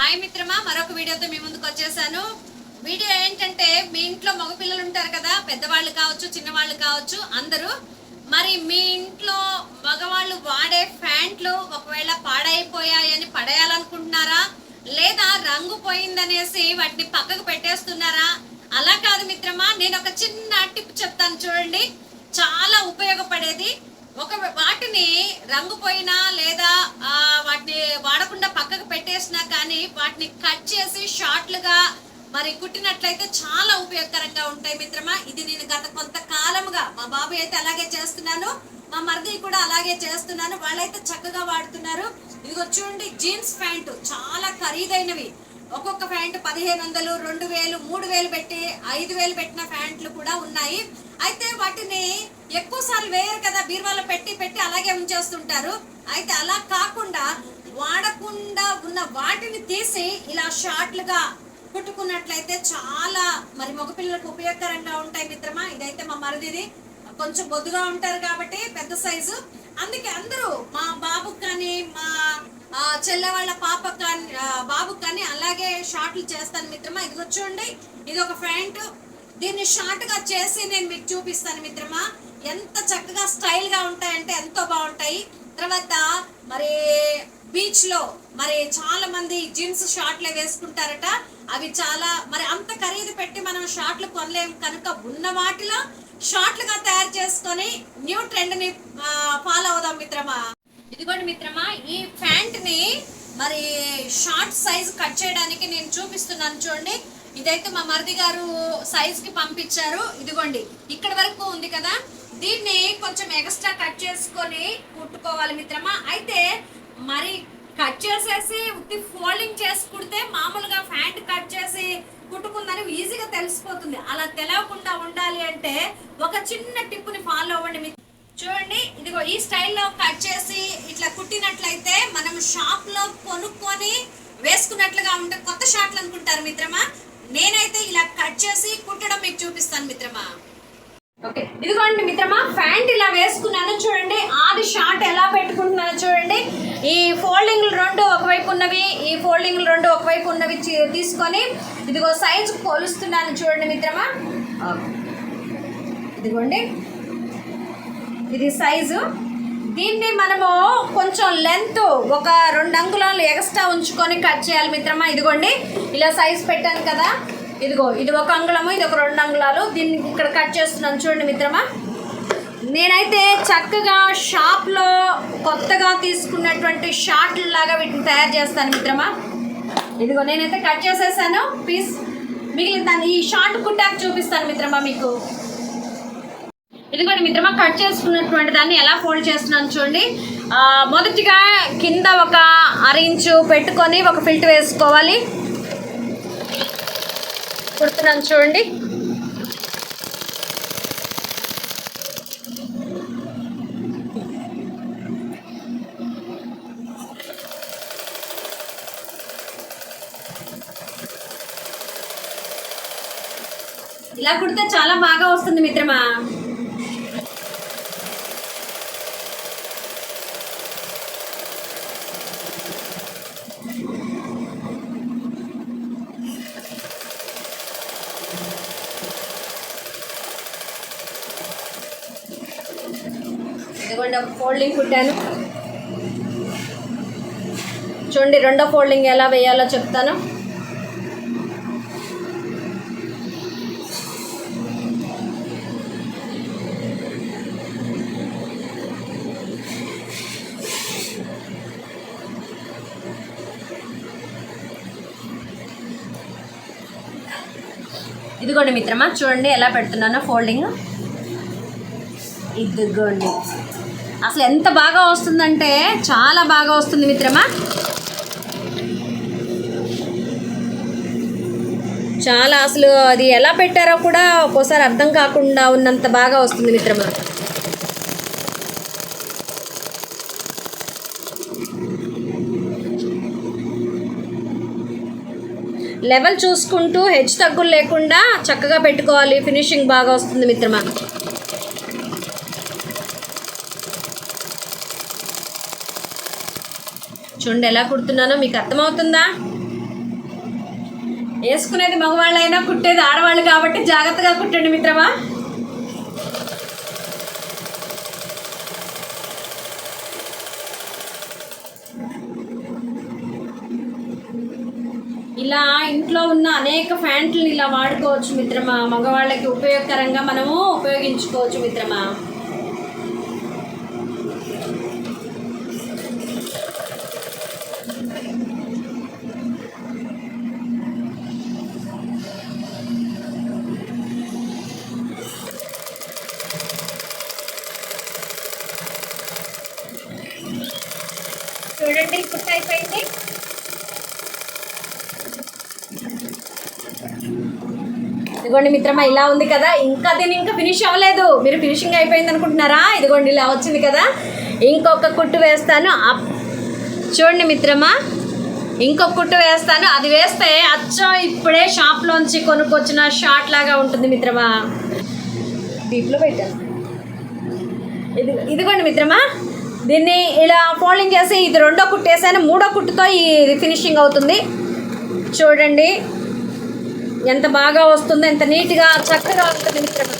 Hi మిత్రమా, మరొక వీడియోతో మీ ముందుకు వచ్చేసాను. వీడియో ఏంటంటే, మీ ఇంట్లో మగ పిల్లలు ఉంటారు కదా, పెద్దవాళ్ళు కావచ్చు, చిన్నవాళ్ళు కావచ్చు, అందరూ. మరి మీ ఇంట్లో మగవాళ్ళు వాడే ప్యాంట్లు ఒకవేళ పాడైపోయాయని పడేయాలనుకుంటున్నారా, లేదా రంగు పోయిందనేసి వాటిని పక్కకు పెట్టేస్తున్నారా? అలా కాదు మిత్రమా, నేను ఒక చిన్న టిప్ చెప్తాను చూడండి, చాలా ఉపయోగపడేది. వాటిని రంగు పోయినా లేదా వాటిని వాడకుండా పక్కకు పెట్టేసినా కానీ వాటిని కట్ చేసి షార్ట్లుగా మరి కుట్టినట్లయితే చాలా ఉపయోగకరంగా ఉంటాయి మిత్రమా. ఇది నేను గత కొంతకాలముగా మా బాబు అయితే అలాగే చేస్తున్నాను, మా మరిది కూడా అలాగే చేస్తున్నాను. వాళ్ళైతే చక్కగా వాడుతున్నారు. ఇదిగో చూడండి, జీన్స్ ప్యాంటు చాలా ఖరీదైనవి. ఒక్కొక్క ప్యాంటు 1500, 2000, 3000 పెట్టి 5000 పెట్టిన ప్యాంట్లు కూడా ఉన్నాయి. అయితే వాటిని ఎక్కువ సార్లు వేయరు కదా, బీరువాలో పెట్టి పెట్టి అలాగే ఉంచేస్తుంటారు. అయితే అలా కాకుండా వాడకుండా ఉన్న వాటిని తీసి ఇలా షార్ట్లుగా కుట్టుకున్నట్లయితే చాలా మరి మగపిల్లలకు ఉపయోగకరంగా ఉంటాయి మిత్రమా. ఇదైతే మా మరిదిది, కొంచెం బొద్దుగా ఉంటారు కాబట్టి పెద్ద సైజు, అందుకే అందరూ మా బాబుకి కానీ మా చెల్లె వాళ్ళ పాపకు కానీ బాబుకి కానీ అలాగే షార్ట్లు చేస్తాను మిత్రమా. ఇదిగో చూడండి, ఇది ఒక ప్యాంటు. దీన్ని షార్ట్ గా చేసి నేను మీకు చూపిస్తాను మిత్రమా. ఎంత చక్కగా స్టైల్ గా ఉంటాయంటే ఎంతో బాగుంటాయి. తర్వాత మరి బీచ్ లో మరి చాలా మంది జీన్స్ షార్ట్లే వేసుకుంటారట. అవి చాలా మరి అంత ఖరీదు పెట్టి మనం షార్ట్లు కొనలేము కనుక ఉన్న వాటిలో షార్ట్లుగా తయారు చేసుకొని న్యూ ట్రెండ్ ని ఫాలో అవుదాం మిత్రమా. ఇదిగోండి మిత్రమా, ఈ ప్యాంట్ ని మరి షార్ట్ సైజ్ కట్ చేయడానికి నేను చూపిస్తున్నాను చూడండి. ఇదైతే మా మరిది గారు సైజ్ కి పంపించారు. ఇదిగోండి, ఇక్కడ వరకు ఉంది కదా, దీన్ని కొంచెం ఎక్స్ట్రా కట్ చేసుకొని కుట్టుకోవాలి మిత్రమా. అయితే మరి కట్ చేసేసి ఉత్తి ఫోల్డింగ్ చేసి కుడితే మామూలుగా ప్యాంట్ కట్ చేసి కుట్టుకుందని ఈజీగా తెలిసిపోతుంది. అలా తెలవకుండా ఉండాలి అంటే ఒక చిన్న టిప్ని ఫాలో అవ్వండి. చూడండి, ఇదిగో ఈ స్టైల్లో కట్ చేసి ఇట్లా కుట్టినట్లయితే మనం షాప్ లో కొనుక్కొని వేసుకున్నట్లుగా ఉంటే కొత్త షార్ట్లు అనుకుంటారు మిత్రమా. నేనైతే ఇలా కట్ చేసి కుట్టడం మీకు చూపిస్తాను మిత్రమా. ఓకే, ఇదిగోండి మిత్రమా, ప్యాంట్ ఇలా వేసుకున్నాను చూడండి. ఆది షార్ట్ ఎలా పెట్టుకుంటున్నాను చూడండి. ఈ ఫోల్డింగ్లు రెండు ఒకవైపు ఉన్నవి, ఈ ఫోల్డింగ్లు రెండు ఒకవైపు ఉన్నవి తీసుకొని ఇదిగో సైజు కొలుస్తున్నాను చూడండి మిత్రమా. ఇదిగోండి, ఇది సైజు. దీన్ని మనము కొంచెం లెంత్ ఒక 2 అంగుళాలు ఎక్స్ట్రా ఉంచుకొని కట్ చేయాలి మిత్రమా. ఇదిగోండి, ఇలా సైజు పెట్టాను కదా, ఇదిగో ఇది 1 అంగుళము, ఇది ఒక 2 అంగుళాలు. దీన్ని ఇక్కడ కట్ చేస్తున్నాను చూడండి మిత్రమా. నేనైతే చక్కగా షాప్లో కొత్తగా తీసుకున్నటువంటి షార్ట్లు లాగా వీటిని తయారు చేస్తాను మిత్రమా. ఇదిగో నేనైతే కట్ చేసేసాను పీస్. మిగిలిన దాన్ని ఈ షార్ట్ కుట్టాక చూపిస్తాను మిత్రమా మీకు. ఇదిగోండి మిత్రమా, కట్ చేసుకున్నటువంటి దాన్ని ఎలా ఫోల్డ్ చేస్తున్నాను చూడండి. మొదటిగా కింద ఒక 1/2 ఇంచు పెట్టుకొని ఒక ఫిల్ట్ వేసుకోవాలి. కుడుతున్నాను చూడండి. ఇలా కుడితే చాలా బాగా వస్తుంది మిత్రమా. ఇదిగోండి, ఒక ఫోల్డింగ్ కుట్టాను చూడండి. రెండో ఫోల్డింగ్ ఎలా వేయాలో చెప్తాను. ఇదిగోండి మిత్రమా, చూడండి ఎలా పెడుతున్నానో ఫోల్డింగ్. ఇదిగోండి, అసలు ఎంత బాగా వస్తుందంటే చాలా బాగా వస్తుంది మిత్రమా. చాలా అసలు అది ఎలా పెట్టారో కూడా ఒక్కోసారి అర్థం కాకుండా ఉన్నంత బాగా వస్తుంది మిత్రమా. లెవెల్ చూసుకుంటూ హెచ్చు తగ్గులు లేకుండా చక్కగా పెట్టుకోవాలి. ఫినిషింగ్ బాగా వస్తుంది మిత్రమా. చూడండి ఎలా కుడుతున్నానో మీకు అర్థమవుతుందా? వేసుకునేది మగవాళ్ళైనా కుట్టేది ఆడవాళ్ళు కాబట్టి జాగ్రత్తగా కుట్టండి మిత్రమా. ఇలా ఇంట్లో ఉన్న అనేక ప్యాంట్లను ఇలా వాడుకోవచ్చు మిత్రమా. మగవాళ్ళకి ఉపయోగకరంగా మనము ఉపయోగించుకోవచ్చు మిత్రమా. చూడండి కుట్ట అయిపోయింది. ఇదిగోండి మిత్రమా, ఇలా ఉంది కదా. దీన్ని ఇంకా ఫినిష్ అవ్వలేదు. మీరు ఫినిషింగ్ అయిపోయింది అనుకుంటున్నారా? ఇదిగోండి ఇలా వచ్చింది కదా. ఇంకొక కుట్టు వేస్తాను. చూడండి మిత్రమా, ఇంకొక కుట్టు వేస్తాను. అది వేస్తే అచ్చం ఇప్పుడే షాప్లోంచి కొనుక్కొచ్చిన షార్ట్ లాగా ఉంటుంది మిత్రమా. డీప్లో పెట్టాను. ఇదిగోండి మిత్రమా, దీన్ని ఇలా ఫోల్డింగ్ చేసి ఇది రెండో కుట్టు వేసాను. మూడో కుట్టుతో ఇది ఫినిషింగ్ అవుతుంది. చూడండి ఎంత బాగా వస్తుందో, ఎంత నీట్గా చక్కగా ఉంటుంది మిత్రమా.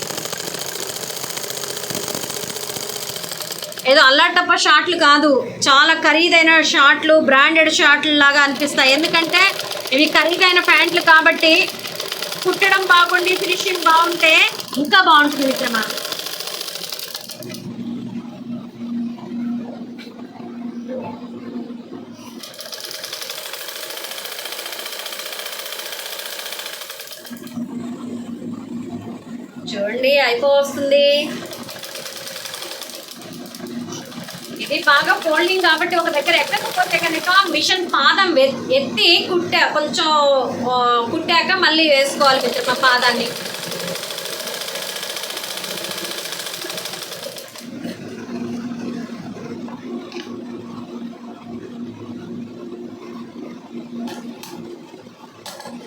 ఏదో అల్లాటప్ప షార్ట్లు కాదు, చాలా ఖరీదైన షార్ట్లు, బ్రాండెడ్ షార్ట్లు లాగా అనిపిస్తాయి. ఎందుకంటే ఇవి ఖరీదైన ప్యాంట్లు కాబట్టి కుట్టడం బాగుండి ఫినిషింగ్ బాగుంటే ఇంకా బాగుంటుంది మిత్రమా. చూడండి అయిపోతుంది. ఇది బాగా ఫోల్డింగ్ కాబట్టి ఒక దగ్గర ఎక్కకపోతే కనుక మిషన్ పాదం ఎత్తి కొంచెం కుట్టాక మళ్ళీ వేసుకోవాలి మిత్రమా పాదాన్ని.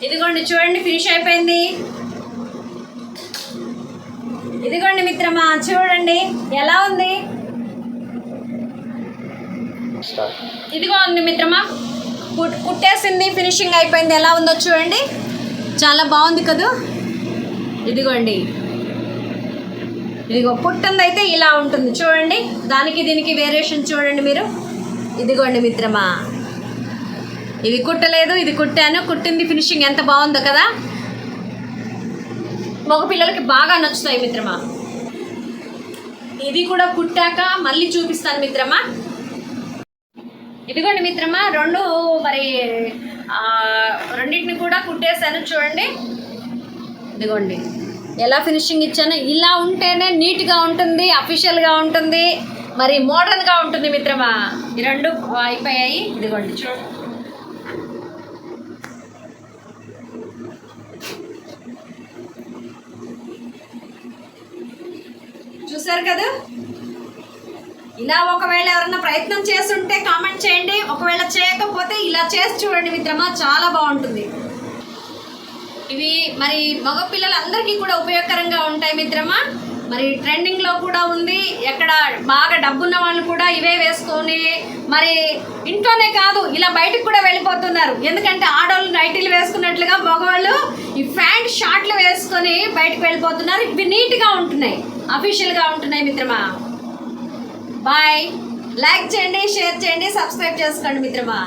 ఇదిగోండి చూడండి ఫినిష్ అయిపోయింది. ఇదిగోండి మిత్రమా, చూడండి ఎలా ఉంది. ఇదిగోండి మిత్రమా, కుట్టేసింది, ఫినిషింగ్ అయిపోయింది. ఎలా ఉందో చూడండి, చాలా బాగుంది కదా. ఇదిగోండి, ఇదిగో కుట్టందైతే ఇలా ఉంటుంది చూడండి. దానికి దీనికి వేరియేషన్ చూడండి మీరు. ఇదిగోండి మిత్రమా, ఇది కుట్టలేదు, ఇది కుట్టాను. కుట్టింది ఫినిషింగ్ ఎంత బాగుందో కదా. మగ పిల్లలకి బాగా నచ్చుతాయి మిత్రమా. ఇది కూడా కుట్టాక మళ్ళీ చూపిస్తాను మిత్రమా. ఇదిగోండి మిత్రమా, రెండింటిని కూడా కుట్టేసాను చూడండి. ఇదిగోండి ఎలా ఫినిషింగ్ ఇచ్చాను. ఇలా ఉంటేనే నీట్గా ఉంటుంది, అఫీషియల్గా ఉంటుంది, మరి మోడర్న్గా ఉంటుంది మిత్రమా. ఈ రెండు అయిపోయాయి. ఇదిగోండి చూడండి. చూసారు కదా. ఇలా ఒకవేళ ఎవరైనా ప్రయత్నం చేస్తుంటే కామెంట్ చేయండి. ఒకవేళ చేయకపోతే ఇలా చేసి చూడండి మిత్రమా, చాలా బాగుంటుంది. ఇవి మరి మగ పిల్లలందరికీ కూడా ఉపయోగకరంగా ఉంటాయి మిత్రమా. మరి ట్రెండింగ్లో కూడా ఉంది. ఎక్కడ బాగా డబ్బున్న వాళ్ళు కూడా ఇవే వేసుకొని మరి ఇంట్లోనే కాదు ఇలా బయటకు కూడా వెళ్ళిపోతున్నారు. ఎందుకంటే ఆడవాళ్ళు నైటీలు వేసుకున్నట్లుగా మగవాళ్ళు ఈ ప్యాంట్ షార్ట్లు వేసుకొని బయటకు వెళ్ళిపోతున్నారు. ఇవి నీట్గా ఉంటున్నాయి, అఫీషియల్గా ఉంటున్నాయి మిత్రమా. బాయ్. లైక్ చేయండి, షేర్ చేయండి, సబ్స్క్రైబ్ చేసుకోండి మిత్రమా.